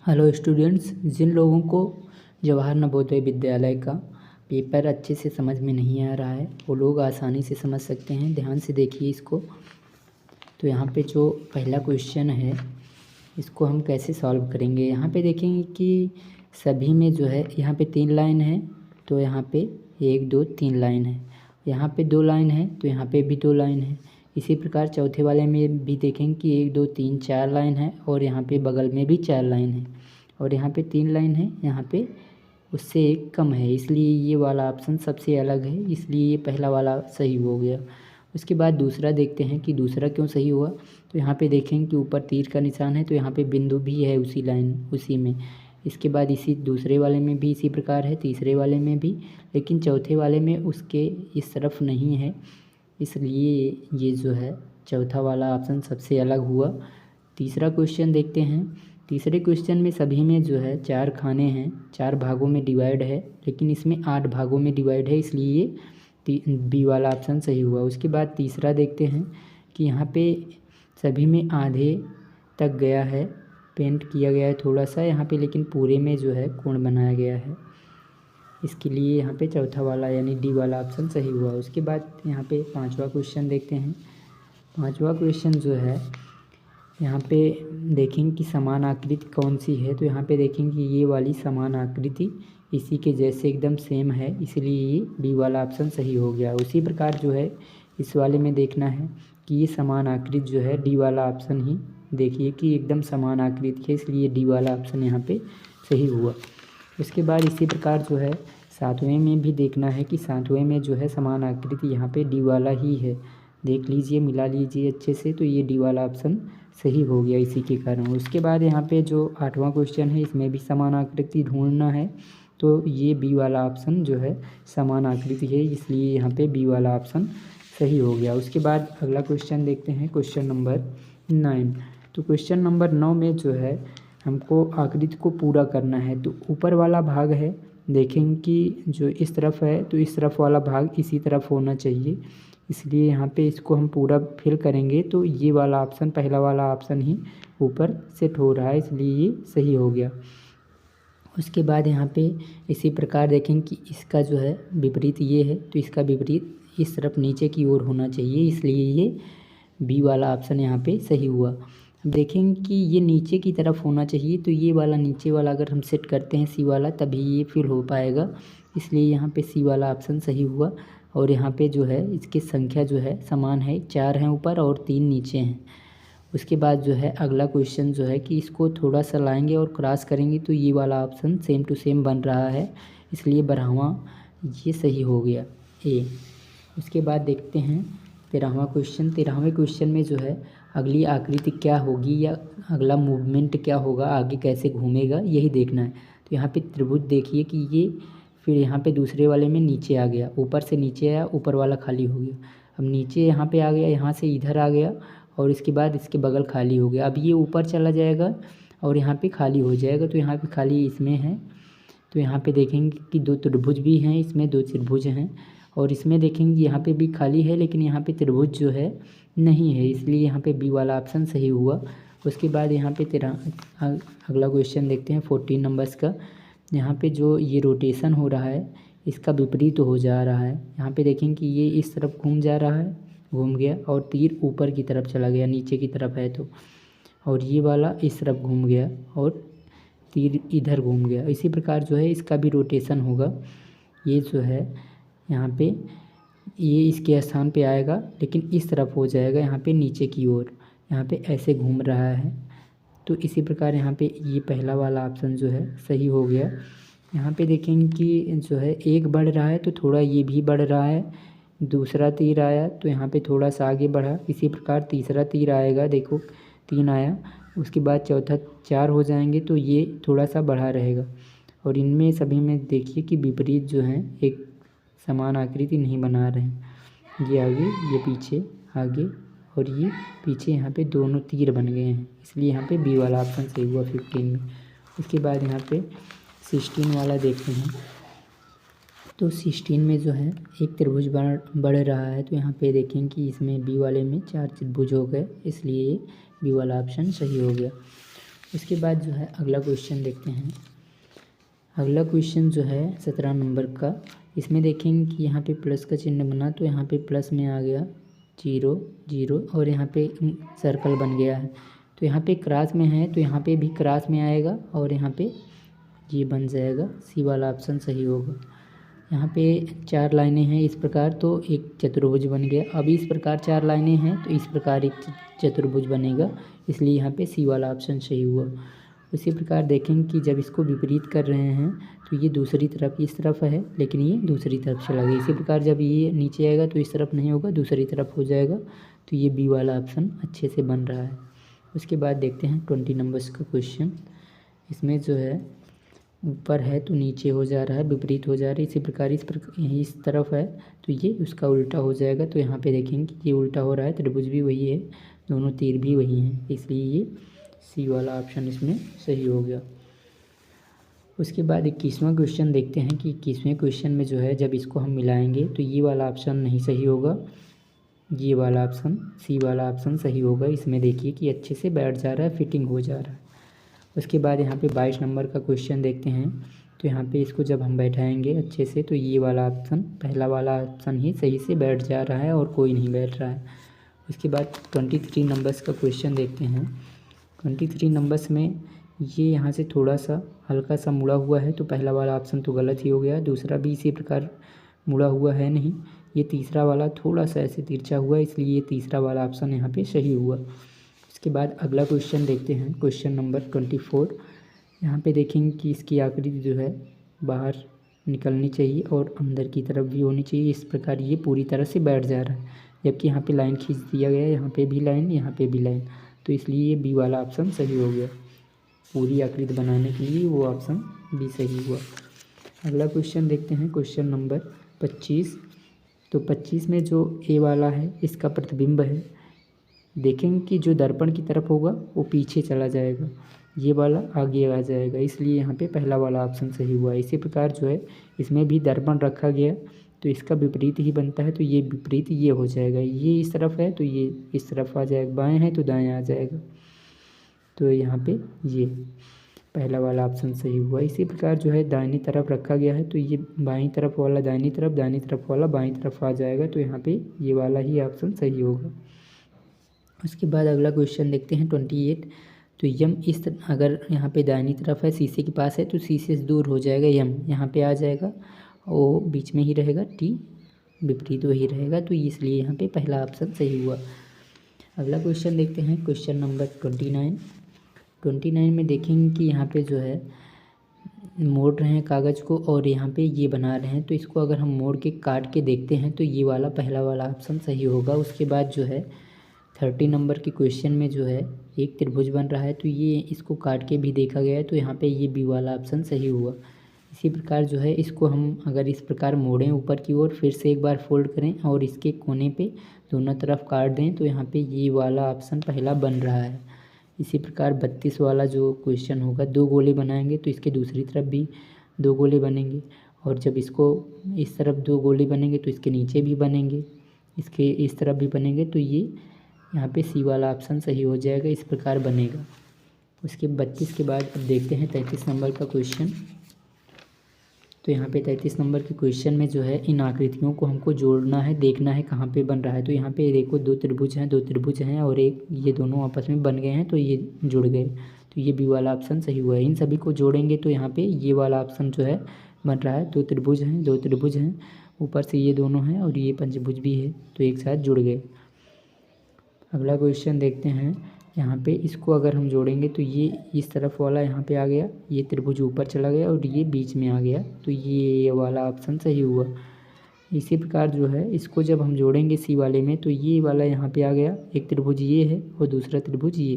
Hello students, जिन लोगों को जवाहर नवोदय विद्यालय का पेपर अच्छे से समझ में नहीं आ रहा है वो लोग आसानी से समझ सकते हैं। ध्यान से देखिए इसको। तो यहाँ पे जो पहला क्वेश्चन है इसको हम कैसे सॉल्व करेंगे। यहाँ पे देखेंगे कि सभी में जो है यहाँ पे 3 लाइन है, तो यहाँ पे 1 2 3 लाइन है। यहाँ पे 2 लाइन है तो यहाँ पे भी 2 लाइन है। इसी प्रकार चौथे वाले में भी देखेंगे कि 1 2 3 4 लाइन है और यहाँ पे बगल में भी 4 लाइन है और यहाँ पे 3 लाइन है। यहाँ पे उससे एक कम है, इसलिए ये वाला ऑप्शन सबसे अलग है, इसलिए ये पहला वाला सही हो गया। उसके बाद दूसरा देखते हैं कि दूसरा क्यों सही हुआ। तो यहाँ पे देखेंगे कि ऊपर तीर का निशान है तो यहाँ पे बिंदु भी है उसी लाइन उसी में। इसके बाद इसी दूसरे वाले में भी इसी प्रकार है, तीसरे वाले में भी, लेकिन चौथे वाले में उसके इस तरफ नहीं है, इसलिए ये जो है चौथा वाला ऑप्शन सबसे अलग हुआ। तीसरा क्वेश्चन देखते हैं। तीसरे क्वेश्चन में सभी में जो है 4 खाने हैं, 4 भागों में डिवाइड है, लेकिन इसमें 8 भागों में डिवाइड है, इसलिए बी वाला ऑप्शन सही हुआ। उसके बाद तीसरा देखते हैं कि यहाँ पे सभी में आधे तक गया है, पेंट किया गया है थोड़ा सा यहाँ पे, लेकिन पूरे में जो है कोण बनाया गया है, इसके लिए यहाँ पे चौथा वाला यानी डी वाला ऑप्शन सही हुआ। उसके बाद यहाँ पे पांचवा क्वेश्चन देखते हैं। पांचवा क्वेश्चन जो है यहाँ पे देखेंगे कि समान आकृति कौन सी है। तो यहाँ पे देखेंगे कि ये वाली समान आकृति इसी के जैसे एकदम सेम है, इसलिए ये बी वाला ऑप्शन सही हो गया। उसी प्रकार जो है इस वाले में देखना है कि ये समान आकृति जो है डी वाला ऑप्शन ही देखिए कि एकदम समान आकृति है, इसलिए डी वाला ऑप्शन यहाँ पे सही हुआ। उसके बाद इसी प्रकार जो है सातवें में भी देखना है कि सातवें में जो है समान आकृति यहाँ पे डी वाला ही है। देख लीजिए, मिला लीजिए अच्छे से, तो ये डी वाला ऑप्शन सही हो गया इसी के कारण। उसके बाद यहाँ पे जो आठवां क्वेश्चन है इसमें भी समान आकृति ढूंढना है, तो ये बी वाला ऑप्शन जो है समान आकृति है, इसलिए यहाँ पे बी वाला ऑप्शन सही हो गया। उसके बाद अगला क्वेश्चन देखते हैं, क्वेश्चन नंबर 9। तो क्वेश्चन नंबर 9 में जो है हमको आकृति को पूरा करना है। तो ऊपर वाला भाग है, देखेंगे कि जो इस तरफ है तो इस तरफ वाला भाग इसी तरफ होना चाहिए, इसलिए यहाँ पे इसको हम पूरा फिल करेंगे तो ये वाला ऑप्शन पहला वाला ऑप्शन ही ऊपर सेट हो रहा है, इसलिए ये सही हो गया। उसके बाद यहाँ पे इसी प्रकार देखेंगे कि इसका जो है विपरीत ये है, तो इसका विपरीत इस तरफ नीचे की ओर होना चाहिए, इसलिए ये बी वाला ऑप्शन यहाँ पे सही हुआ। देखेंगे कि ये नीचे की तरफ होना चाहिए, तो ये वाला नीचे वाला अगर हम सेट करते हैं सी वाला तभी ये फिल हो पाएगा, इसलिए यहाँ पे सी वाला ऑप्शन सही हुआ। और यहाँ पे जो है इसकी संख्या जो है समान है, 4 हैं ऊपर और 3 नीचे हैं। उसके बाद जो है अगला क्वेश्चन जो है कि इसको थोड़ा सा लाएंगे और क्रॉस करेंगे तो ये वाला ऑप्शन सेम टू सेम बन रहा है, इसलिए 12वां ये सही हो गया ए। उसके बाद देखते हैं 13वां क्वेश्चन। 13वें क्वेश्चन में जो है अगली आकृति क्या होगी या अगला मूवमेंट क्या होगा, आगे कैसे घूमेगा, यही देखना है। तो यहाँ पे त्रिभुज देखिए कि ये फिर यहाँ पे दूसरे वाले में नीचे आ गया, ऊपर से नीचे आया, ऊपर वाला खाली हो गया। अब नीचे यहाँ पे आ गया, यहाँ से इधर आ गया और इसके बाद इसके बगल खाली हो गया। अब ये ऊपर चला जाएगा और यहाँ पे खाली हो जाएगा, तो यहाँ पे खाली इसमें है। तो यहाँ पे देखेंगे कि 2 त्रिभुज भी हैं, इसमें 2 त्रिभुज हैं और इसमें देखेंगे यहाँ पे भी खाली है, लेकिन यहाँ पे त्रिभुज जो है नहीं है, इसलिए यहाँ पे बी वाला ऑप्शन सही हुआ। उसके बाद यहाँ पे अगला क्वेश्चन देखते हैं 14 नंबर्स का। यहाँ पे जो ये रोटेशन हो रहा है इसका विपरीत हो जा रहा है। यहाँ पे देखेंगे कि ये इस तरफ घूम जा रहा है, घूम गया और तीर ऊपर की तरफ चला गया, नीचे की तरफ है तो, और ये वाला इस तरफ घूम गया और तीर इधर घूम गया। इसी प्रकार जो है इसका भी रोटेशन होगा। ये जो है यहाँ पे ये इसके स्थान पे आएगा, लेकिन इस तरफ हो जाएगा, यहाँ पे नीचे की ओर, यहाँ पे ऐसे घूम रहा है। तो इसी प्रकार यहाँ पे ये पहला वाला ऑप्शन जो है सही हो गया। यहाँ पे देखेंगे कि जो है एक बढ़ रहा है तो थोड़ा ये भी बढ़ रहा है, दूसरा तीर आया तो यहाँ पे थोड़ा सा आगे बढ़ा, इसी प्रकार तीसरा तीर आएगा, देखो 3 आया, उसके बाद चौथा 4 हो जाएंगे तो ये थोड़ा सा बढ़ा रहेगा। और इनमें सभी में देखिए कि विपरीत जो है एक समान आकृति नहीं बना रहे हैं, ये आगे ये पीछे, आगे और ये पीछे, यहाँ पे दोनों तीर बन गए हैं, इसलिए यहाँ पे बी वाला ऑप्शन सही हुआ 15 में। उसके बाद यहाँ पे 16 वाला देखते हैं। तो 16 में जो है एक त्रिभुज बढ़ रहा है, तो यहाँ पे देखें कि इसमें बी वाले में 4 त्रिभुज हो गए, इसलिए बी वाला ऑप्शन सही हो गया। उसके बाद जो है अगला क्वेश्चन देखते हैं। अगला क्वेश्चन जो है 17 नंबर का, इसमें देखेंगे कि यहाँ पे प्लस का चिन्ह बना, तो यहाँ पे प्लस में आ गया 0 0 और यहाँ पे सर्कल बन गया है। तो यहाँ पे क्रॉस में है तो यहाँ पे भी क्रॉस में आएगा और यहाँ पे ये बन जाएगा, सी वाला ऑप्शन सही होगा। यहाँ पे 4 लाइनें हैं इस प्रकार, तो एक चतुर्भुज बन गया। अब इस प्रकार 4 लाइनें हैं तो इस प्रकार एक चतुर्भुज बनेगा, इसलिए यहाँ पे सी वाला ऑप्शन सही हुआ। उसी प्रकार देखेंगे कि जब इसको विपरीत कर रहे हैं तो ये दूसरी तरफ इस तरफ है, लेकिन ये दूसरी तरफ चला गया। इसी प्रकार जब ये नीचे आएगा तो इस तरफ नहीं होगा, दूसरी तरफ हो जाएगा। तो ये बी वाला ऑप्शन अच्छे से बन रहा है। उसके बाद देखते हैं 20 नंबर्स का क्वेश्चन। इसमें जो है ऊपर है तो नीचे हो जा रहा है, विपरीत हो जा रहा है। इसी प्रकार इस तरफ है तो ये उसका उल्टा हो जाएगा। तो यहाँ पे देखेंगे कि ये उल्टा हो रहा है, त्रिभुज भी वही है, दोनों तीर भी वही हैं, इसलिए ये सी वाला ऑप्शन इसमें सही हो गया। उसके बाद 21वां क्वेश्चन देखते हैं कि 21वें क्वेश्चन में जो है जब इसको हम मिलाएंगे तो ये वाला ऑप्शन नहीं सही होगा, ये वाला ऑप्शन सी वाला ऑप्शन सही होगा। इसमें देखिए कि अच्छे से बैठ जा रहा है, फिटिंग हो जा रहा है। उसके बाद यहाँ पे 22 नंबर का क्वेश्चन देखते हैं। तो यहाँ पे इसको जब हम बैठाएंगे अच्छे से तो ये वाला ऑप्शन, पहला वाला ऑप्शन ही सही से बैठ जा रहा है और कोई नहीं बैठ रहा है। उसके बाद 23 नंबर्स का क्वेश्चन देखते हैं। 23 नंबर्स में ये यहाँ से थोड़ा सा हल्का सा मुड़ा हुआ है, तो पहला वाला ऑप्शन तो गलत ही हो गया। दूसरा भी इसी प्रकार मुड़ा हुआ है नहीं, ये तीसरा वाला थोड़ा सा ऐसे तिरछा हुआ, इसलिए ये तीसरा वाला ऑप्शन यहाँ पे सही हुआ। उसके बाद अगला क्वेश्चन देखते हैं, क्वेश्चन नंबर 24। यहाँ पे देखेंगे कि इसकी आकृति जो है बाहर निकलनी चाहिए और अंदर की तरफ भी होनी चाहिए। इस प्रकार ये पूरी तरह से बैठ जा रहा है, जबकि यहाँ पे लाइन खींच दिया गया है, यहाँ पे भी लाइन, यहाँ पे भी लाइन, तो इसलिए ये बी वाला ऑप्शन सही हो गया। पूरी आकृति बनाने के लिए वो ऑप्शन बी सही हुआ। अगला क्वेश्चन देखते हैं, क्वेश्चन नंबर 25। तो 25 में जो ए वाला है इसका प्रतिबिंब है, देखेंगे कि जो दर्पण की तरफ होगा वो पीछे चला जाएगा, ये वाला आगे आ जाएगा, इसलिए यहाँ पे पहला वाला ऑप्शन सही हुआ। इसी प्रकार जो है इसमें भी दर्पण रखा गया तो इसका विपरीत ही बनता है, तो ये विपरीत ये हो जाएगा। ये इस तरफ है तो ये इस तरफ आ जाएगा, बाएं है तो दाएं आ जाएगा, तो यहाँ पे ये पहला वाला ऑप्शन सही हुआ। इसी प्रकार जो है दाहिनी तरफ रखा गया है तो ये बाईं तरफ वाला दाहिनी तरफ वाला बाईं तरफ आ जाएगा, तो यहाँ पे ये वाला ही ऑप्शन सही होगा। उसके बाद अगला क्वेश्चन देखते हैं 28। तो यम अगर यहाँ पे दाहिनी तरफ है, शीशे के पास है, तो शीशे से दूर हो जाएगा, यम यहाँ पे आ जाएगा, ओ बीच में ही रहेगा, टी विपरीत वही रहेगा, तो इसलिए यहाँ पे पहला ऑप्शन सही हुआ। अगला क्वेश्चन देखते हैं, क्वेश्चन नंबर 29 में देखेंगे कि यहाँ पे जो है मोड़ रहे हैं कागज़ को और यहाँ पे ये बना रहे हैं, तो इसको अगर हम मोड़ के काट के देखते हैं तो ये वाला पहला वाला ऑप्शन सही होगा। उसके बाद जो है 30 नंबर के क्वेश्चन में जो है एक त्रिभुज बन रहा है, तो ये इसको काट के भी देखा गया है, तो यहाँ पे ये बी वाला ऑप्शन सही हुआ। इसी प्रकार जो है इसको हम अगर इस प्रकार मोड़ें ऊपर की ओर, फिर से एक बार फोल्ड करें और इसके कोने पे दोनों तरफ काट दें, तो यहाँ पे ये वाला ऑप्शन पहला बन रहा है। इसी प्रकार 32 वाला जो क्वेश्चन होगा, 2 गोले बनाएंगे तो इसके दूसरी तरफ भी 2 गोले बनेंगे, और जब इसको इस तरफ 2 गोले बनेंगे तो इसके नीचे भी बनेंगे, इसके इस तरफ भी बनेंगे, तो ये यहाँ पे सी वाला ऑप्शन सही हो जाएगा, इस प्रकार बनेगा। उसके 32 के बाद अब देखते हैं 33 नंबर का क्वेश्चन। तो यहाँ पे 33 नंबर के क्वेश्चन में जो है इन आकृतियों को हमको जोड़ना है, देखना है कहाँ पे बन रहा है। तो यहाँ पे देखो 2 त्रिभुज हैं और एक ये दोनों आपस में बन गए हैं, तो ये जुड़ गए, तो ये बी वाला ऑप्शन सही हुआ है। इन सभी को जोड़ेंगे तो यहाँ पे ये वाला ऑप्शन जो है बन रहा है, 2 त्रिभुज हैं, ऊपर से ये दोनों हैं और ये पंचभुज भी है, तो एक साथ जुड़ गए। अगला क्वेश्चन देखते हैं, यहाँ पे इसको अगर हम जोड़ेंगे तो ये इस तरफ वाला यहाँ पे आ गया, ये त्रिभुज ऊपर चला गया और ये बीच में आ गया, तो ये वाला ऑप्शन सही हुआ। इसी प्रकार जो है इसको जब हम जोड़ेंगे सी वाले में, तो ये वाला यहाँ पे आ गया, एक त्रिभुज ये है और दूसरा त्रिभुज ये,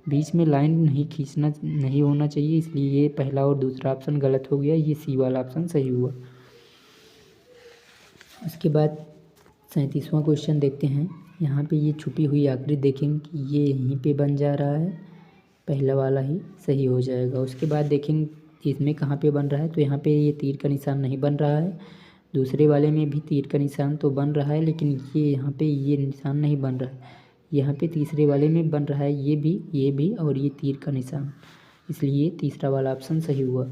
बीच में लाइन नहीं होना चाहिए, इसलिए ये पहला और दूसरा ऑप्शन गलत हो गया, ये सी वाला ऑप्शन सही हुआ। उसके बाद 37वां क्वेश्चन देखते हैं। यहाँ पे ये छुपी हुई आकृति देखेंगे कि ये यहीं पे बन जा रहा है, पहला वाला ही सही हो जाएगा। उसके बाद देखेंगे इसमें कहाँ पे बन रहा है, तो यहाँ पे ये तीर का निशान नहीं बन रहा है, दूसरे वाले में भी तीर का निशान तो बन रहा है, लेकिन ये यहाँ पे ये निशान नहीं बन रहा है। यहाँ पे तीसरे वाले में बन रहा है ये भी और ये तीर का निशान, इसलिए तीसरा वाला ऑप्शन सही हुआ।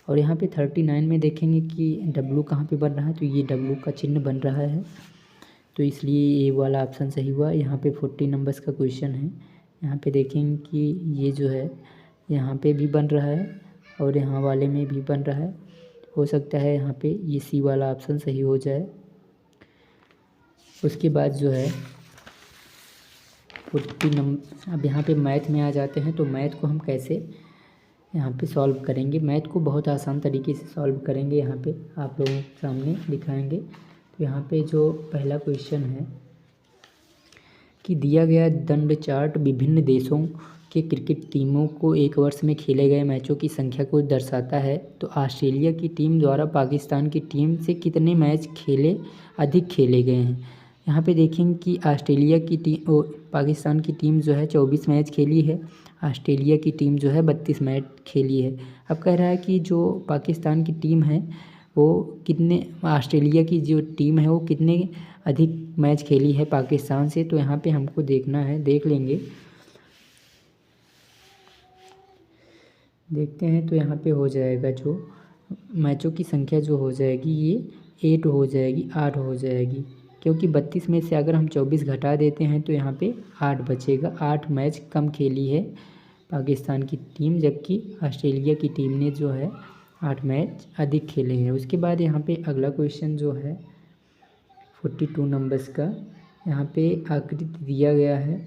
और यहाँ पे 39 में देखेंगे कि डब्लू कहाँ पे बन रहा है, तो ये डब्लू का चिन्ह बन रहा है, तो इसलिए ये वाला ऑप्शन सही हुआ। यहाँ पे 40 नंबर्स का क्वेश्चन है। यहाँ पे देखेंगे कि ये जो है यहाँ पे भी बन रहा है और यहाँ वाले में भी बन रहा है। हो सकता है यहाँ पे ये सी वाला ऑप्शन सही हो जाए। उसके बाद जो है 40 नंबर, अब यहाँ पे मैथ में आ जाते हैं। तो मैथ को हम कैसे यहाँ पे सॉल्व करेंगे, मैथ को बहुत आसान तरीके से सॉल्व करेंगे, यहाँ पे आप लोगों के सामने दिखाएंगे। तो यहाँ पे जो पहला क्वेश्चन है कि दिया गया दंड चार्ट विभिन्न देशों के क्रिकेट टीमों को एक वर्ष में खेले गए मैचों की संख्या को दर्शाता है। तो ऑस्ट्रेलिया की टीम द्वारा पाकिस्तान की टीम से कितने मैच अधिक खेले गए हैं। यहाँ पे देखेंगे कि ऑस्ट्रेलिया की टीम पाकिस्तान की टीम जो है 24 मैच खेली है, ऑस्ट्रेलिया की टीम जो है 32 मैच खेली है। अब कह रहा है कि जो पाकिस्तान की टीम है वो कितने, ऑस्ट्रेलिया की जो टीम है वो कितने अधिक मैच खेली है पाकिस्तान से। तो यहाँ पे हमको देखना है, देख लेंगे, देखते हैं। तो यहाँ पे हो जाएगा जो मैचों की संख्या जो हो जाएगी ये 8 हो जाएगी, 8 हो जाएगी, क्योंकि 32 में से अगर हम 24 घटा देते हैं तो यहाँ पे 8 बचेगा। 8 मैच कम खेली है पाकिस्तान की टीम, जबकि ऑस्ट्रेलिया की टीम ने जो है 8 मैच अधिक खेले हैं। उसके बाद यहाँ पे अगला क्वेश्चन जो है 42 नंबर्स का, यहाँ पे आकृति दिया गया है।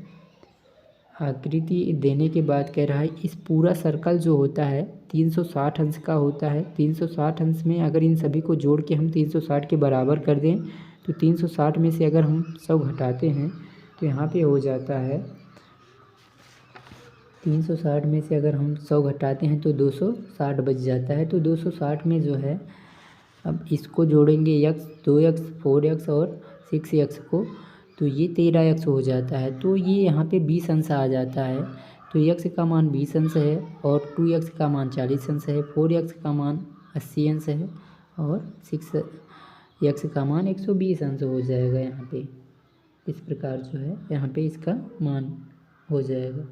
आकृति देने के बाद कह रहा है इस पूरा सर्कल जो होता है 360 अंश का होता है। 360 अंश में अगर इन सभी को जोड़ के हम 360 के बराबर कर दें तो 360 में से अगर हम 100 घटाते हैं तो यहाँ पे हो जाता है 360 में से अगर हम 100 घटाते हैं तो 260 बच जाता है। तो 260 में जो है अब इसको जोड़ेंगे x, 2x, 4x और 6x को, तो ये 13x हो जाता है। तो ये यहाँ पे 20 अंश आ जाता है। तो x का मान 20 अंश है और 2x का मान 40 अंश है, 4x का मान 80 अंश है और 6x का मान 120 अंश हो जाएगा। यहाँ पे इस प्रकार जो है यहाँ पे इसका मान हो जाएगा।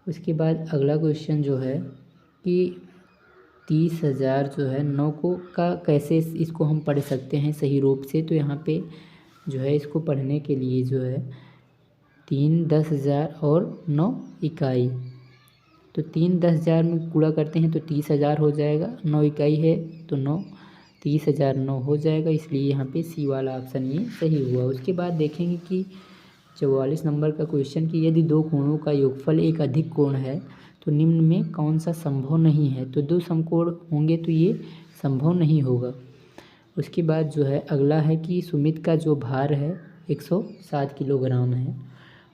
उसके बाद अगला क्वेश्चन जो है कि 30,000 जो है 9 को का कैसे इसको हम पढ़ सकते हैं सही रूप से। तो यहाँ पे जो है इसको पढ़ने के लिए जो है 3 10,000 और 9 इकाई, तो 3 10,000 में गुणा करते हैं तो 30,000 हो जाएगा, 9 इकाई है तो 9 30,000 9 हो जाएगा, इसलिए यहाँ पे सी वाला ऑप्शन ये सही हुआ। उसके बाद देखेंगे कि 44 नंबर का क्वेश्चन कि यदि दो कोणों का योगफल एक अधिक कोण है तो निम्न में कौन सा संभव नहीं है। तो दो समकोण होंगे तो ये संभव नहीं होगा। उसके बाद जो है अगला है कि सुमित का जो भार है 107 किलोग्राम है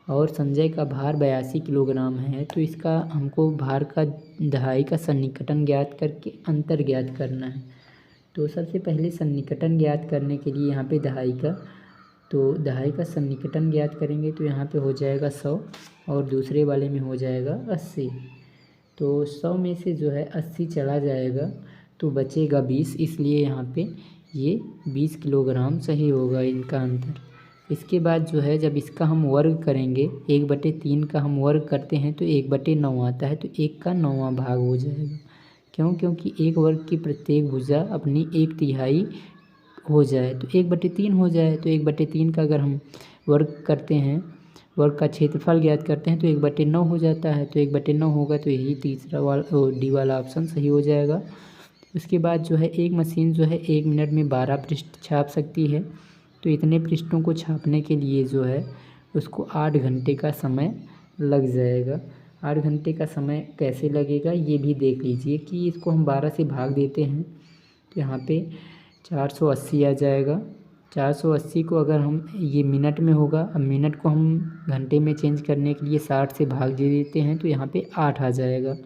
और संजय का भार 82 किलोग्राम है। तो इसका हमको भार का दहाई का सन्निकटन ज्ञात करके अंतर ज्ञात करना है। तो सबसे पहले सन्निकटन ज्ञात करने के लिए यहाँ पे दहाई का सन्निकटन ज्ञात करेंगे तो यहाँ पे हो जाएगा 100 और दूसरे वाले में हो जाएगा 80। तो 100 में से जो है 80 चला जाएगा तो बचेगा 20, इसलिए यहाँ पे ये 20 किलोग्राम सही होगा इनका अंतर। इसके बाद जो है जब इसका हम वर्ग करेंगे 1/3 का हम वर्ग करते हैं तो 1/9 आता है, तो 1 का 9वां भाग हो जाएगा। क्यों? क्योंकि एक वर्ग की प्रत्येक भुजा अपनी 1/3 हो जाए तो 1/3 हो जाए। तो 1/3 का अगर हम वर्ग करते हैं, वर्ग का क्षेत्रफल ज्ञात करते हैं तो 1/9 हो जाता है। तो 1/9 होगा तो यही तीसरा वाला डी वाला ऑप्शन सही हो जाएगा। उसके बाद जो है एक मशीन जो है 1 मिनट में 12 पृष्ठ छाप सकती है। तो इतने पृष्ठों को छापने के लिए जो है उसको 8 घंटे का समय लग जाएगा। 8 घंटे का समय कैसे लगेगा ये भी देख लीजिए कि इसको हम 12 से भाग देते हैं तो यहाँ पे 480 आ जाएगा। 480 को अगर हम, ये मिनट में होगा, अब मिनट को हम घंटे में चेंज करने के लिए 60 से भाग दे देते हैं तो यहाँ पे 8 आ जाएगा।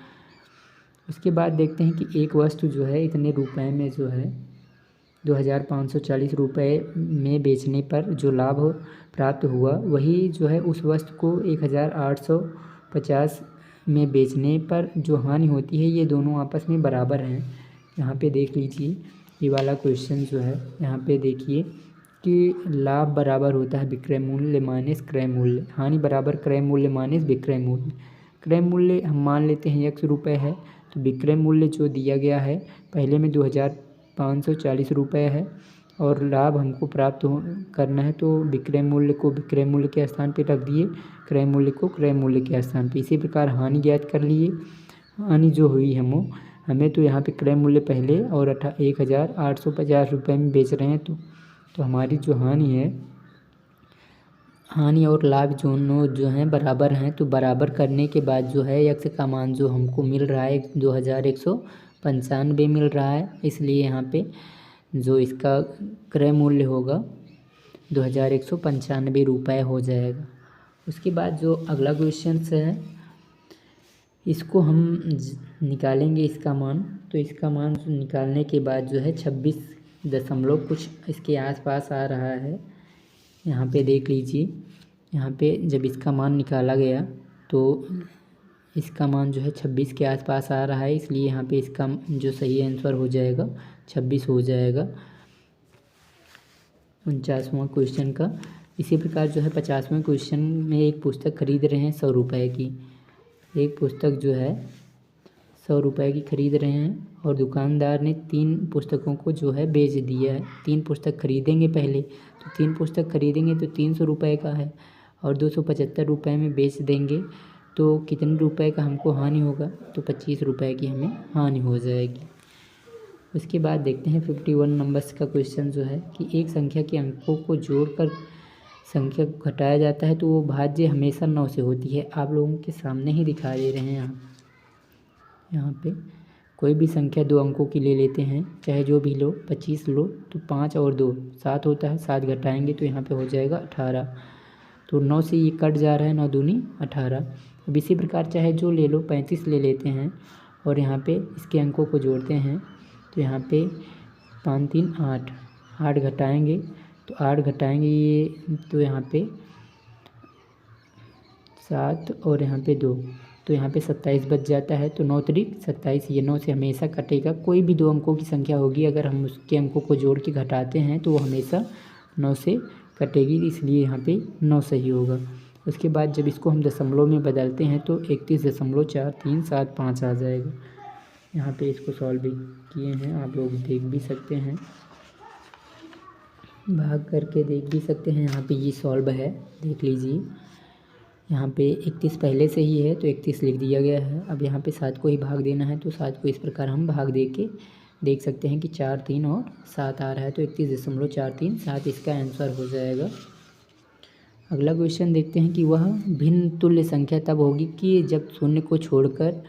उसके बाद देखते हैं कि एक वस्तु जो है इतने रुपए में जो है 2,540 रुपये में बेचने पर जो लाभ प्राप्त हुआ वही जो है उस वस्तु को 1,850 में बेचने पर जो हानि होती है, ये दोनों आपस में बराबर हैं। यहाँ पे देख लीजिए ये वाला क्वेश्चन जो है, यहाँ पे देखिए कि लाभ बराबर होता है विक्रय मूल्य माइनस क्रय मूल्य, हानि बराबर क्रय मूल्य माइनस विक्रय मूल्य। क्रय मूल्य हम मान लेते हैं x रुपये है, तो विक्रय मूल्य जो दिया गया है पहले में 2540 रुपये है और लाभ हमको प्राप्त करना है, तो विक्रय मूल्य को विक्रय मूल्य के स्थान पे रख दिए, क्रय मूल्य को क्रय मूल्य के स्थान पे। इसी प्रकार हानि ज्ञात कर लिए। हानि जो हुई हमें तो यहाँ पे क्रय मूल्य पहले और 1850 रुपये में बेच रहे हैं, तो हमारी जो हानि है, हानि और लाभ दोनों जो हैं बराबर हैं, तो बराबर करने के बाद जो है x का मान जो हमको मिल रहा है 2195 मिल रहा है, इसलिए यहाँ पे जो इसका क्रय मूल्य होगा 2195 रुपये हो जाएगा। उसके बाद जो अगला क्वेश्चन है इसको हम निकालेंगे इसका मान, तो इसका मान निकालने के बाद जो है 26 दशमलव कुछ इसके आसपास आ रहा है। यहाँ पे देख लीजिए, यहाँ पे जब इसका मान निकाला गया तो इसका मान जो है 26 के आसपास आ रहा है, इसलिए यहाँ पे इसका जो सही आंसर हो जाएगा 26 हो जाएगा 49वां क्वेश्चन का। इसी प्रकार जो है 50वें क्वेश्चन में एक पुस्तक खरीद रहे हैं 100 रुपये की, एक पुस्तक जो है 100 रुपये की खरीद रहे हैं और दुकानदार ने 3 पुस्तकों को जो है बेच दिया है। 3 पुस्तक खरीदेंगे पहले, तो 3 पुस्तक खरीदेंगे तो 300 रुपये का है और 275 रुपये में बेच देंगे, तो कितने रुपए का हमको हानि होगा, तो 25 रुपये की हमें हानि हो जाएगी। उसके बाद देखते हैं 51 नंबर्स का क्वेश्चन जो है कि एक संख्या के अंकों को जोड़कर संख्या को घटाया जाता है तो वो भाज्य हमेशा 9 से होती है। आप लोगों के सामने ही दिखा दे रहे हैं यहाँ पे कोई भी संख्या 2 अंकों की ले लेते हैं, चाहे जो भी लो, 25 लो तो 5 और 2 7 होता है, 7 घटाएंगे तो यहाँ पे हो जाएगा 18, तो 9 से ये कट जा रहा है, 9 दूनी 18। अब इसी प्रकार चाहे जो ले लो, 35 ले लेते हैं और यहाँ पे इसके अंकों को जोड़ते हैं, तो यहाँ पे 5 3 8, 8 घटाएंगे तो 8 घटाएंगे ये, तो यहाँ पे 7 और यहाँ पे 2, तो यहाँ पे 27 बच जाता है, तो 9 त्रिक 27, ये 9 से हमेशा कटेगा। कोई भी 2 अंकों की संख्या होगी, अगर हम उसके अंकों को जोड़ के घटाते हैं तो वो हमेशा 9 से कटेगी, इसलिए यहाँ पे 9 सही होगा। उसके बाद जब इसको हम दशमलव में बदलते हैं तो 31.4375 आ जाएगा। यहाँ पे इसको सॉल्व भी किए हैं, आप लोग देख भी सकते हैं, भाग करके देख भी सकते हैं। यहाँ पे ये सॉल्व है, देख लीजिए। यहाँ पे 31 पहले से ही है तो 31 लिख दिया गया है। अब यहाँ पे 7 को ही भाग देना है, तो 7 को इस प्रकार हम भाग दे के देख सकते हैं कि 4 3 और 7 आ रहा है, तो 31.437 इसका आंसर हो जाएगा। अगला क्वेश्चन देखते हैं कि वह भिन्न तुल्य संख्या तब होगी कि जब शून्य को छोड़कर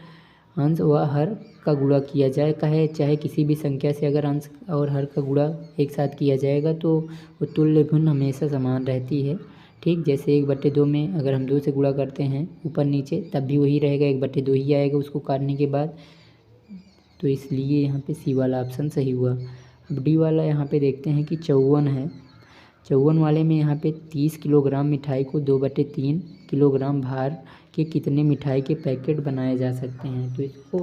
अंश व हर का गुणा किया जाए। चाहे किसी भी संख्या से अगर अंश और हर का गुणा एक साथ किया जाएगा तो वो तुल्य भिन्न हमेशा समान रहती है। ठीक जैसे 1/2 में अगर हम 2 से गुणा करते हैं ऊपर नीचे, तब भी वही रहेगा, 1/2 ही आएगा उसको काटने के बाद, तो इसलिए यहाँ पे सी वाला ऑप्शन सही हुआ। अब डी वाला यहाँ पे देखते हैं कि 54 है। 54 वाले में यहाँ पे 30 किलोग्राम मिठाई को 2/3 किलोग्राम भार के कितने मिठाई के पैकेट बनाए जा सकते हैं। तो इसको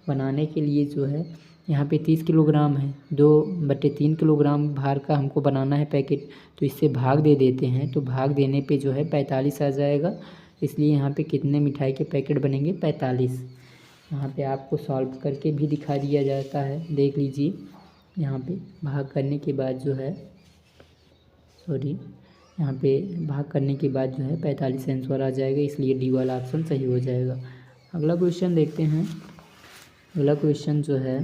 बनाने के लिए जो है यहाँ पे 30 किलोग्राम है, 2/3 किलोग्राम भार का हमको बनाना है पैकेट, तो इससे भाग दे देते हैं, तो भाग देने पे जो है 45 आ जाएगा, इसलिए यहाँ पे कितने मिठाई के पैकेट बनेंगे 45। यहाँ पे आपको सॉल्व करके भी दिखा दिया जाता है, देख लीजिए। यहाँ पे भाग करने के बाद जो है यहाँ पे भाग करने के बाद जो है 45 आंसर आ जाएगा, इसलिए डी वाला ऑप्शन सही हो जाएगा। अगला क्वेश्चन देखते हैं। अगला क्वेश्चन जो है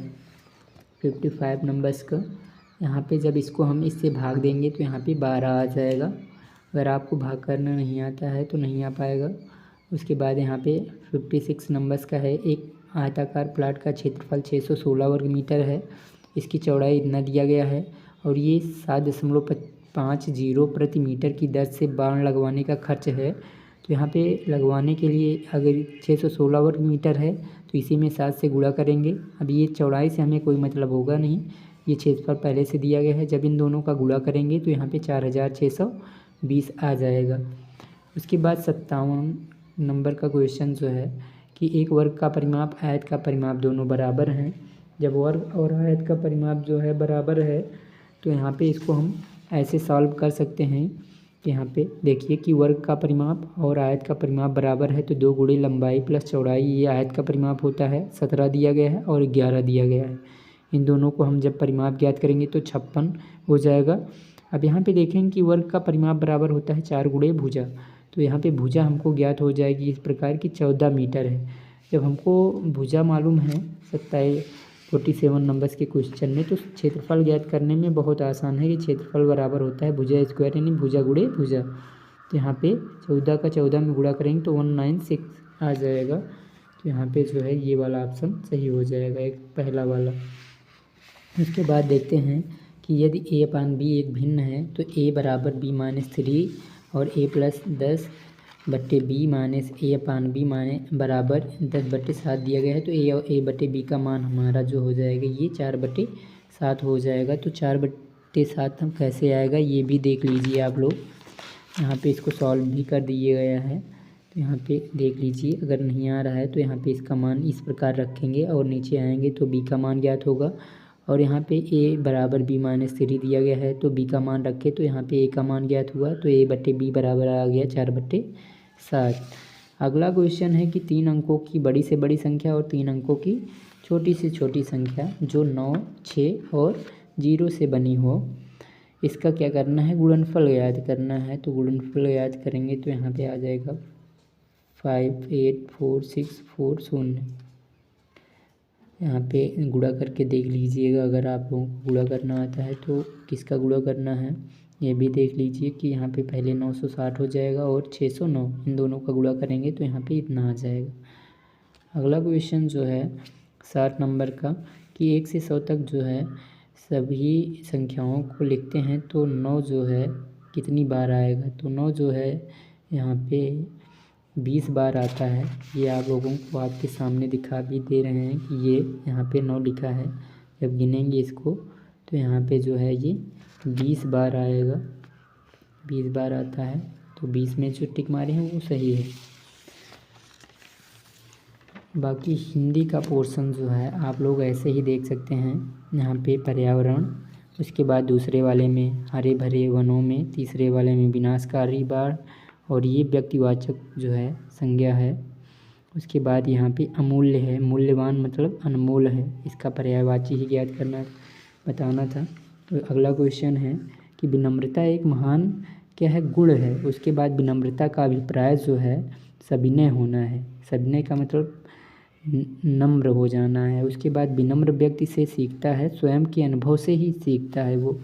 55 नंबर्स का, यहाँ पे जब इसको हम इससे भाग देंगे तो यहाँ पे 12 आ जाएगा। अगर आपको भाग करना नहीं आता है तो नहीं आ पाएगा। उसके बाद यहाँ पे 56 नंबर्स का है, एक आयताकार प्लाट का क्षेत्रफल 616 वर्ग मीटर है, इसकी चौड़ाई इतना दिया गया है और ये 7.50 प्रति मीटर की दर से बाण लगवाने का खर्च है। तो यहाँ पे लगवाने के लिए अगर 616 वर्ग मीटर है तो इसी में 7 से गुणा करेंगे। अब ये चौड़ाई से हमें कोई मतलब होगा नहीं, ये क्षेत्रफल पहले से दिया गया है। जब इन दोनों का गुणा करेंगे तो यहाँ पे 4620 आ जाएगा। उसके बाद 57 नंबर का क्वेश्चन जो है कि एक वर्ग का परिमाप आयत का परिमाप दोनों बराबर हैं। जब वर्ग और आयत का परिमाप जो है बराबर है तो यहाँ पे इसको हम ऐसे सॉल्व कर सकते हैं तो यहाँ पे देखिए कि वर्ग का परिमाप और आयत का परिमाप बराबर है, तो 2 गुणे लंबाई प्लस चौड़ाई, ये आयत का परिमाप होता है, 17 दिया गया है और 11 दिया गया है। इन दोनों को हम जब परिमाप ज्ञात करेंगे तो 56 हो जाएगा। अब यहाँ पे देखेंगे कि वर्ग का परिमाप बराबर होता है 4 गुणे भुजा, तो यहाँ पे भुजा हमको ज्ञात हो जाएगी इस प्रकार की 14 मीटर है। जब हमको भुजा मालूम है 47 नंबर्स के क्वेश्चन में, तो क्षेत्रफल ज्ञात करने में बहुत आसान है कि क्षेत्रफल बराबर होता है भुजा स्क्वायर यानी भुजा गुणे भुजा। तो यहाँ पे 14 का 14 में गुणा करेंगे तो 196 आ जाएगा। तो यहाँ पे जो है ये वाला ऑप्शन सही हो जाएगा, एक पहला वाला। उसके बाद देखते हैं कि यदि a/b एक भिन्न है तो a बराबर b-3 और a+10/b माइनस a/b बराबर 10/7 दिया गया है, तो a और a/b का मान हमारा जो हो जाएगा ये 4/7 हो जाएगा। तो 4/7 हम कैसे आएगा ये भी देख लीजिए आप लोग। यहाँ पे इसको सॉल्व भी कर दिया गया है, तो यहाँ पे देख लीजिए। अगर नहीं आ रहा है तो यहाँ पे इसका मान इस प्रकार रखेंगे और नीचे आएंगे तो b का मान ज्ञात होगा। और यहाँ पे a बराबर b-3 दिया गया है, तो b का मान रखे तो यहाँ पे a का मान ज्ञात हुआ, तो a/b बराबर आ गया 4/7। अगला क्वेश्चन है कि 3 अंकों की बड़ी से बड़ी संख्या और 3 अंकों की छोटी से छोटी संख्या जो 9, 6 और 0 से बनी हो, इसका क्या करना है, गुणनफल याद करना है। तो गुणनफल याद करेंगे तो यहाँ पे आ जाएगा 58464 यहाँ पे गुणा करके देख लीजिएगा। अगर आप लोगों को गुणा करना आता है तो किसका गुणा करना है ये भी देख लीजिए कि यहाँ पे पहले 960 हो जाएगा और 609, इन दोनों का गुणा करेंगे तो यहाँ पे इतना आ जाएगा। अगला क्वेश्चन जो है 60 नंबर का कि 1 से 100 तक जो है सभी संख्याओं को लिखते हैं तो 9 जो है कितनी बार आएगा, तो 9 जो है यहाँ पे 20 बार आता है। ये आप लोगों को आपके सामने दिखा भी दे रहे हैं कि ये यहाँ पे 9 लिखा है। जब गिनेंगे इसको तो यहाँ पे जो है ये 20 बार आएगा, 20 बार आता है। तो 20 में जो टिक मारे हैं वो सही है। बाकी हिंदी का पोर्शन जो है आप लोग ऐसे ही देख सकते हैं। यहाँ पे पर्यावरण, उसके बाद दूसरे वाले में हरे भरे वनों में, तीसरे वाले में विनाशकारी बाढ़, और ये व्यक्तिवाचक जो है संज्ञा है। उसके बाद यहाँ पे अमूल्य है, मूल्यवान मतलब अनमोल है, इसका पर्यायवाची ही ज्ञात करना बताना था। तो अगला क्वेश्चन है कि विनम्रता एक महान क्या है, गुण है। उसके बाद विनम्रता का अभिप्राय जो है सविनय होना है, सविनय का मतलब नम्र हो जाना है। उसके बाद विनम्र व्यक्ति से सीखता है, स्वयं के अनुभव से ही सीखता है वो।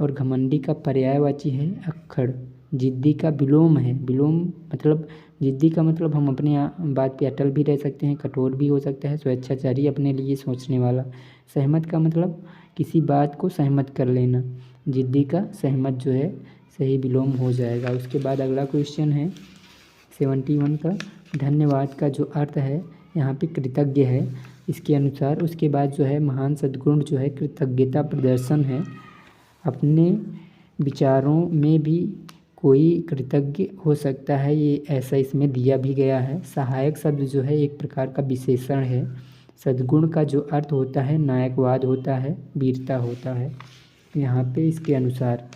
और घमंडी का पर्यायवाची है अक्खड़। जिद्दी का विलोम है, विलोम मतलब जिद्दी का मतलब हम अपने बात पे अटल भी रह सकते हैं, कठोर भी हो सकता है, स्वेच्छाचारी अपने लिए सोचने वाला। सहमत का मतलब किसी बात को सहमत कर लेना, जिद्दी का सहमत जो है सही विलोम हो जाएगा। उसके बाद अगला क्वेश्चन है 71 का धन्यवाद का जो अर्थ है यहाँ पे कृतज्ञ है इसके अनुसार। उसके बाद जो है महान सद्गुण जो है कृतज्ञता प्रदर्शन है, अपने विचारों में भी कोई कृतज्ञ हो सकता है, ये ऐसा इसमें दिया भी गया है। सहायक शब्द जो है एक प्रकार का विशेषण है। सद्गुण का जो अर्थ होता है नायकवाद होता है, वीरता होता है यहाँ पे इसके अनुसार।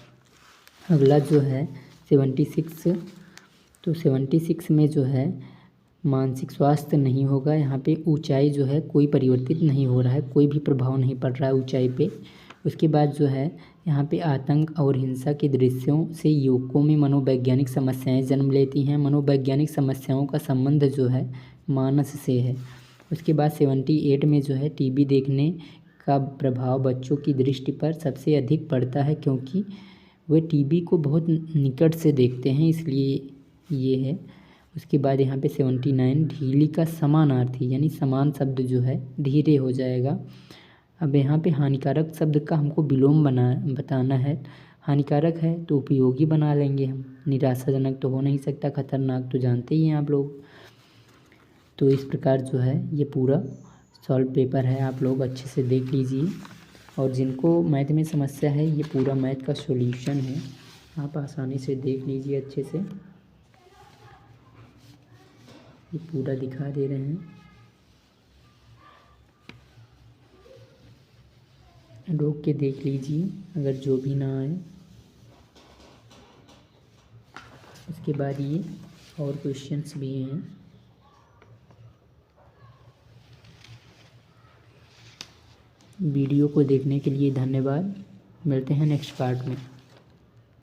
अगला जो है 76, तो 76 में जो है मानसिक स्वास्थ्य नहीं होगा। यहाँ पे ऊंचाई जो है कोई परिवर्तित नहीं हो रहा है, कोई भी प्रभाव नहीं पड़ रहा है ऊंचाई पे। उसके बाद जो है यहाँ पे आतंक और हिंसा के दृश्यों से युवकों में मनोवैज्ञानिक समस्याएं जन्म लेती हैं। मनोवैज्ञानिक समस्याओं का संबंध जो है मानस से है। उसके बाद 78 में जो है टीवी देखने का प्रभाव बच्चों की दृष्टि पर सबसे अधिक पड़ता है, क्योंकि वे टीवी को बहुत निकट से देखते हैं, इसलिए ये है। उसके बाद यहाँ पे 79 ढीली का समानार्थी यानी समान शब्द जो है धीरे हो जाएगा। अब यहाँ पे हानिकारक शब्द का हमको विलोम बताना है। हानिकारक है तो उपयोगी बना लेंगे हम, निराशाजनक तो हो नहीं सकता, खतरनाक तो जानते ही हैं आप लोग। तो इस प्रकार जो है ये पूरा सॉल्व पेपर है, आप लोग अच्छे से देख लीजिए। और जिनको मैथ में समस्या है ये पूरा मैथ का सॉल्यूशन है, आप आसानी से देख लीजिए अच्छे से। ये पूरा दिखा दे रहे हैं, रोक के देख लीजिए अगर जो भी ना आए। उसके बाद ये और क्वेश्चंस भी हैं। वीडियो को देखने के लिए धन्यवाद। मिलते हैं नेक्स्ट पार्ट में।